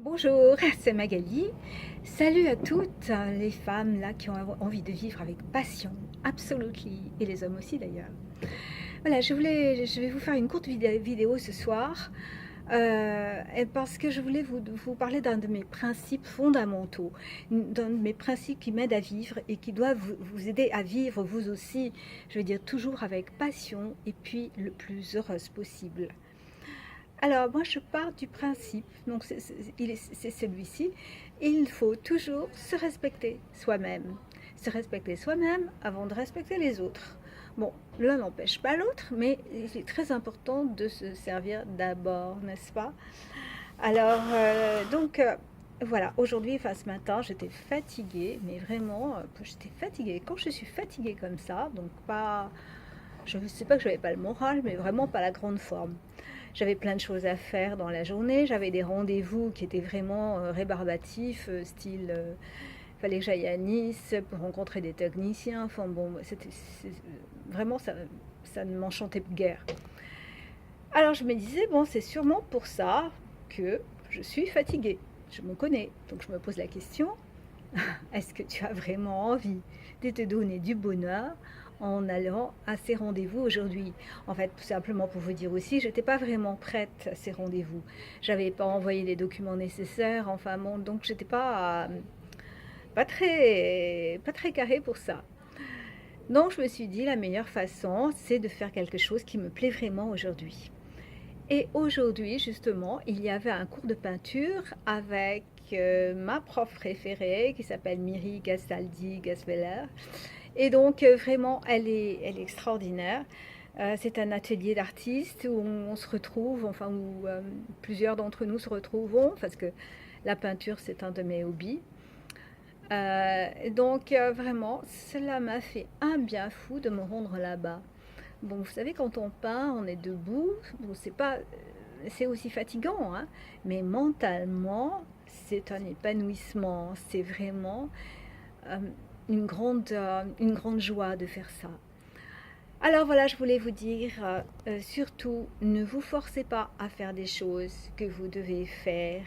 Bonjour, c'est Magali. Salut à toutes les femmes là qui ont envie de vivre avec passion, absolutely, et les hommes aussi d'ailleurs. Voilà, je vais vous faire une courte vidéo ce soir et parce que je voulais vous parler d'un de mes principes fondamentaux, d'un de mes principes qui m'aident à vivre et qui doivent vous aider à vivre vous aussi, je veux dire toujours avec passion et puis le plus heureuse possible. Alors, moi, je pars du principe, donc c'est celui-ci, il faut toujours se respecter soi-même. Se respecter soi-même avant de respecter les autres. Bon, l'un n'empêche pas l'autre, mais il est très important de se servir d'abord, n'est-ce pas? Alors, voilà, aujourd'hui, enfin ce matin, j'étais fatiguée, mais vraiment, j'étais fatiguée. Quand je suis fatiguée comme ça, donc pas, je ne sais pas que je n'avais pas le moral, mais vraiment pas la grande forme. J'avais plein de choses à faire dans la journée, j'avais des rendez-vous qui étaient vraiment rébarbatifs, style, fallait que j'aille à Nice pour rencontrer des techniciens, enfin bon, vraiment ça ne m'enchantait guère. Alors je me disais, bon, c'est sûrement pour ça que je suis fatiguée. Je me connais, donc je me pose la question, est-ce que tu as vraiment envie de te donner du bonheur en allant à ces rendez-vous aujourd'hui? En fait, tout simplement pour vous dire aussi, je n'étais pas vraiment prête à ces rendez-vous. J'avais pas envoyé les documents nécessaires, enfin bon, donc j'étais pas très carrée pour ça. Donc je me suis dit, la meilleure façon, c'est de faire quelque chose qui me plaît vraiment aujourd'hui. Et aujourd'hui, justement, il y avait un cours de peinture avec ma prof préférée qui s'appelle Miri Gastaldi Gasveller. Et donc, vraiment, elle est extraordinaire. C'est un atelier d'artistes où on se retrouve, enfin, où plusieurs d'entre nous se retrouvons, parce que la peinture, c'est un de mes hobbies. Vraiment, cela m'a fait un bien fou de me rendre là-bas. Bon, vous savez, quand on peint, on est debout. Bon, c'est aussi fatigant, hein, mais mentalement, c'est un épanouissement. C'est vraiment euh, une grande joie de faire ça. Alors voilà, je voulais vous dire, surtout, ne vous forcez pas à faire des choses que vous devez faire.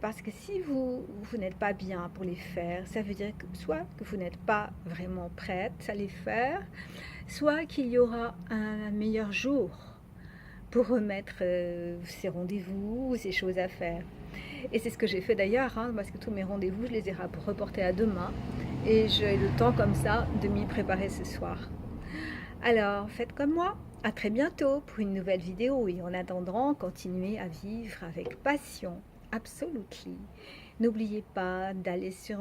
Parce que si vous n'êtes pas bien pour les faire, ça veut dire que soit que vous n'êtes pas vraiment prête à les faire, soit qu'il y aura un meilleur jour pour remettre ces rendez-vous, ces choses à faire. Et c'est ce que j'ai fait d'ailleurs, hein, parce que tous mes rendez-vous, je les ai reportés à demain. Et j'ai le temps comme ça de m'y préparer ce soir. Alors, faites comme moi. À très bientôt pour une nouvelle vidéo. Et en attendant, continuez à vivre avec passion. Absolutely. N'oubliez pas d'aller sur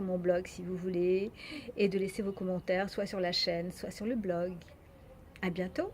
mon blog si vous voulez et de laisser vos commentaires soit sur la chaîne, soit sur le blog. À bientôt!